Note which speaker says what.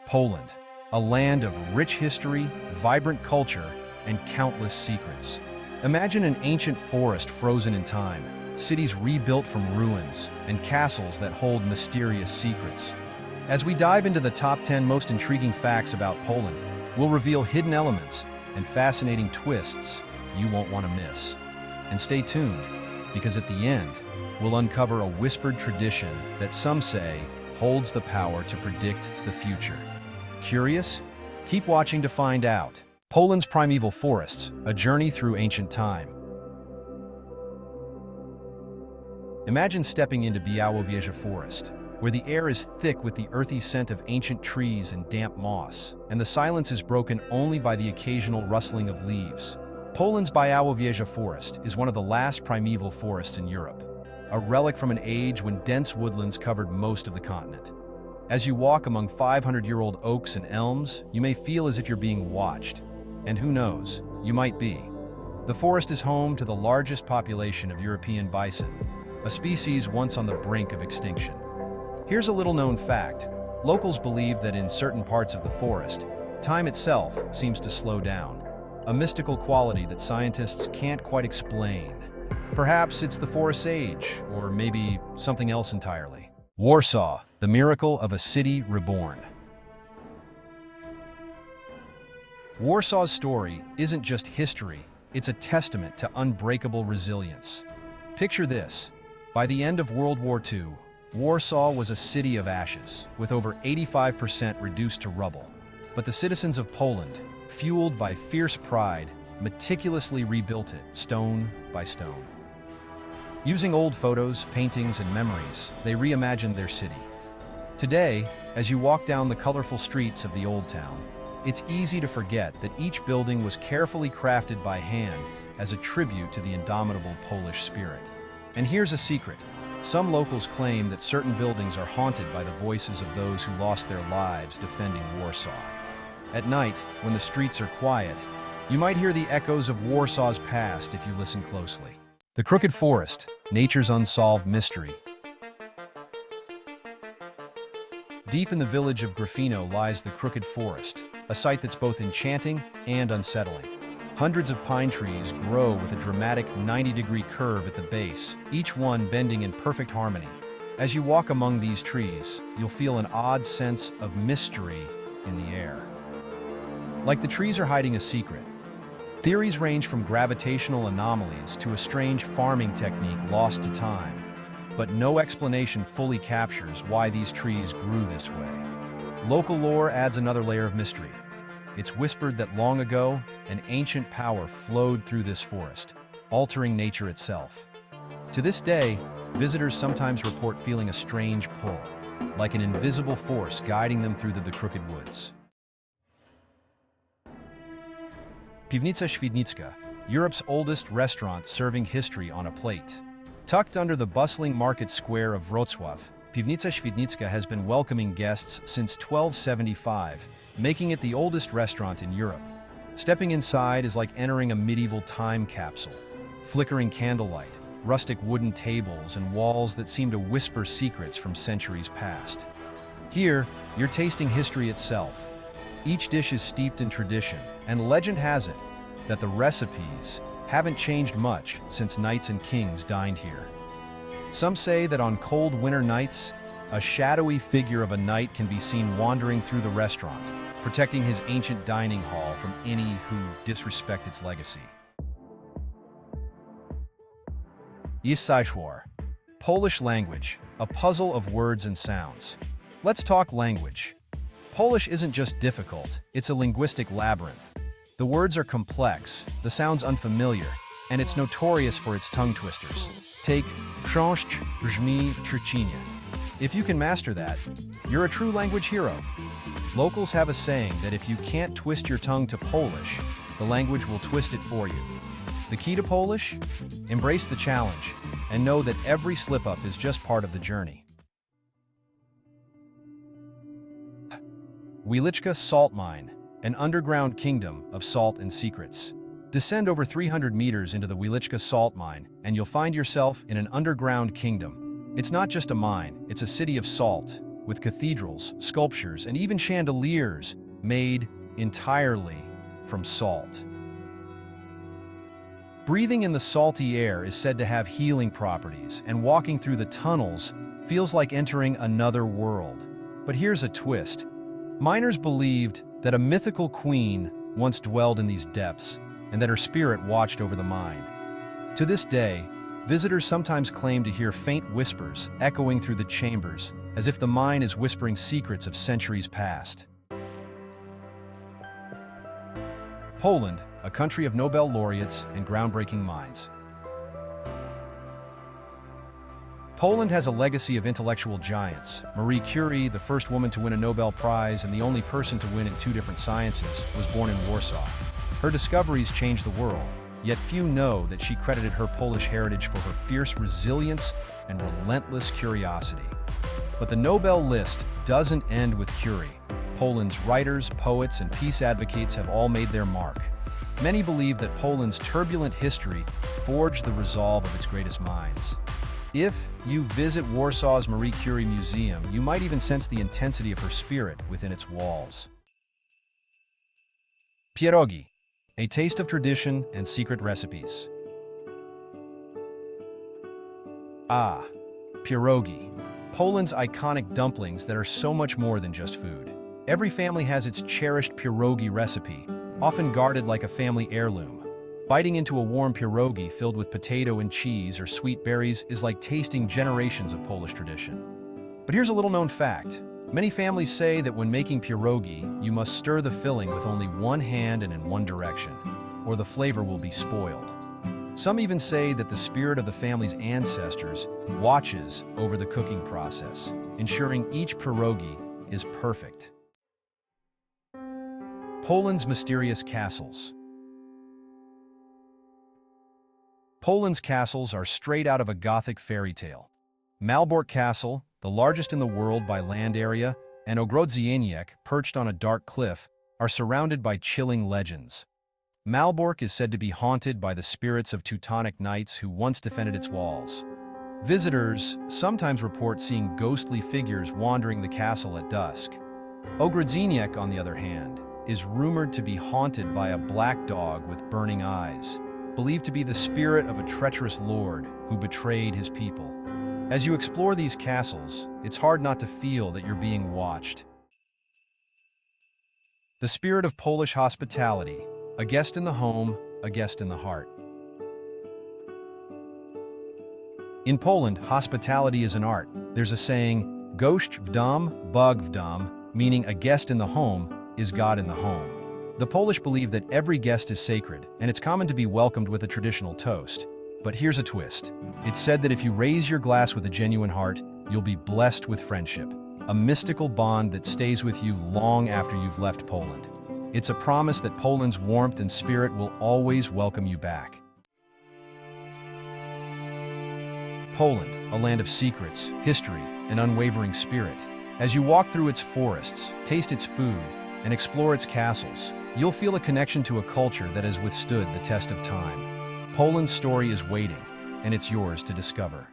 Speaker 1: Poland, a land of rich history, vibrant culture, and countless secrets. Imagine an ancient forest frozen in time, cities rebuilt from ruins, and castles that hold mysterious secrets. As we dive into the top 10 most intriguing facts about Poland, we'll reveal hidden elements and fascinating twists you won't want to miss. And stay tuned, because at the end, we'll uncover a whispered tradition that some say holds the power to predict the future. Curious? Keep watching to find out. Poland's primeval forests, a journey through ancient time. Imagine stepping into Białowieża Forest, where the air is thick with the earthy scent of ancient trees and damp moss, and the silence is broken only by the occasional rustling of leaves. Poland's Białowieża Forest is one of the last primeval forests in Europe, a relic from an age when dense woodlands covered most of the continent. As you walk among 500-year-old oaks and elms, you may feel as if you're being watched. And who knows, you might be. The forest is home to the largest population of European bison, a species once on the brink of extinction. Here's a little-known fact. Locals believe that in certain parts of the forest, time itself seems to slow down, a mystical quality that scientists can't quite explain. Perhaps it's the forest's age, or maybe something else entirely. Warsaw, the miracle of a city reborn. Warsaw's story isn't just history, it's a testament to unbreakable resilience. Picture this. By the end of World War II, Warsaw was a city of ashes, with over 85% reduced to rubble. But the citizens of Poland, fueled by fierce pride, meticulously rebuilt it, stone by stone. Using old photos, paintings, and memories, they reimagined their city. Today, as you walk down the colorful streets of the Old Town, it's easy to forget that each building was carefully crafted by hand as a tribute to the indomitable Polish spirit. And here's a secret. Some locals claim that certain buildings are haunted by the voices of those who lost their lives defending Warsaw. At night, when the streets are quiet, you might hear the echoes of Warsaw's past if you listen closely. The Crooked Forest, nature's unsolved mystery. Deep in the village of Grafino lies the Crooked Forest, a sight that's both enchanting and unsettling. Hundreds of pine trees grow with a dramatic 90-degree curve at the base, each one bending in perfect harmony. As you walk among these trees, you'll feel an odd sense of mystery in the air. Like the trees are hiding a secret. Theories range from gravitational anomalies to a strange farming technique lost to time, but no explanation fully captures why these trees grew this way. Local lore adds another layer of mystery. It's whispered that long ago, an ancient power flowed through this forest, altering nature itself. To this day, visitors sometimes report feeling a strange pull, like an invisible force guiding them through the crooked woods. Piwnica Świdnicka, Europe's oldest restaurant serving history on a plate. Tucked under the bustling market square of Wrocław, Piwnica Świdnicka has been welcoming guests since 1275, making it the oldest restaurant in Europe. Stepping inside is like entering a medieval time capsule. Flickering candlelight, rustic wooden tables, and walls that seem to whisper secrets from centuries past. Here, you're tasting history itself. Each dish is steeped in tradition, and legend has it that the recipes haven't changed much since knights and kings dined here. Some say that on cold winter nights, a shadowy figure of a knight can be seen wandering through the restaurant, protecting his ancient dining hall from any who disrespect its legacy. Język, Polish language, a puzzle of words and sounds. Let's talk language. Polish isn't just difficult, it's a linguistic labyrinth. The words are complex, the sounds unfamiliar, and it's notorious for its tongue twisters. Take książka brzmi trzcinie. If you can master that, you're a true language hero. Locals have a saying that if you can't twist your tongue to Polish, the language will twist it for you. The key to Polish? Embrace the challenge, and know that every slip-up is just part of the journey. Wieliczka Salt Mine, an underground kingdom of salt and secrets. Descend over 300 meters into the Wieliczka Salt Mine, and you'll find yourself in an underground kingdom. It's not just a mine, it's a city of salt, with cathedrals, sculptures, and even chandeliers made entirely from salt. Breathing in the salty air is said to have healing properties, and walking through the tunnels feels like entering another world. But here's a twist. Miners believed that a mythical queen once dwelled in these depths, and that her spirit watched over the mine. To this day, visitors sometimes claim to hear faint whispers echoing through the chambers, as if the mine is whispering secrets of centuries past. Poland, a country of Nobel laureates and groundbreaking minds. Poland has a legacy of intellectual giants. Marie Curie, the first woman to win a Nobel Prize and the only person to win in 2 different sciences, was born in Warsaw. Her discoveries changed the world, yet few know that she credited her Polish heritage for her fierce resilience and relentless curiosity. But the Nobel list doesn't end with Curie. Poland's writers, poets, and peace advocates have all made their mark. Many believe that Poland's turbulent history forged the resolve of its greatest minds. If you visit Warsaw's Marie Curie Museum, you might even sense the intensity of her spirit within its walls. Pierogi, a taste of tradition and secret recipes. Pierogi, Poland's iconic dumplings that are so much more than just food. Every family has its cherished pierogi recipe, often guarded like a family heirloom. Biting into a warm pierogi filled with potato and cheese or sweet berries is like tasting generations of Polish tradition. But here's a little-known fact. Many families say that when making pierogi, you must stir the filling with only one hand and in one direction, or the flavor will be spoiled. Some even say that the spirit of the family's ancestors watches over the cooking process, ensuring each pierogi is perfect. Poland's mysterious castles. Poland's castles are straight out of a Gothic fairy tale. Malbork Castle, the largest in the world by land area, and Ogrodzieniec, perched on a dark cliff, are surrounded by chilling legends. Malbork is said to be haunted by the spirits of Teutonic knights who once defended its walls. Visitors sometimes report seeing ghostly figures wandering the castle at dusk. Ogrodzieniec, on the other hand, is rumored to be haunted by a black dog with burning eyes, believed to be the spirit of a treacherous lord who betrayed his people. As you explore these castles, it's hard not to feel that you're being watched. The spirit of Polish hospitality, a guest in the home, a guest in the heart. In Poland, hospitality is an art. There's a saying, gość w dom, Bóg w dom, meaning a guest in the home is God in the home. The Polish believe that every guest is sacred, and it's common to be welcomed with a traditional toast. But here's a twist. It's said that if you raise your glass with a genuine heart, you'll be blessed with friendship, a mystical bond that stays with you long after you've left Poland. It's a promise that Poland's warmth and spirit will always welcome you back. Poland, a land of secrets, history, and unwavering spirit. As you walk through its forests, taste its food, and explore its castles, you'll feel a connection to a culture that has withstood the test of time. Poland's story is waiting, and it's yours to discover.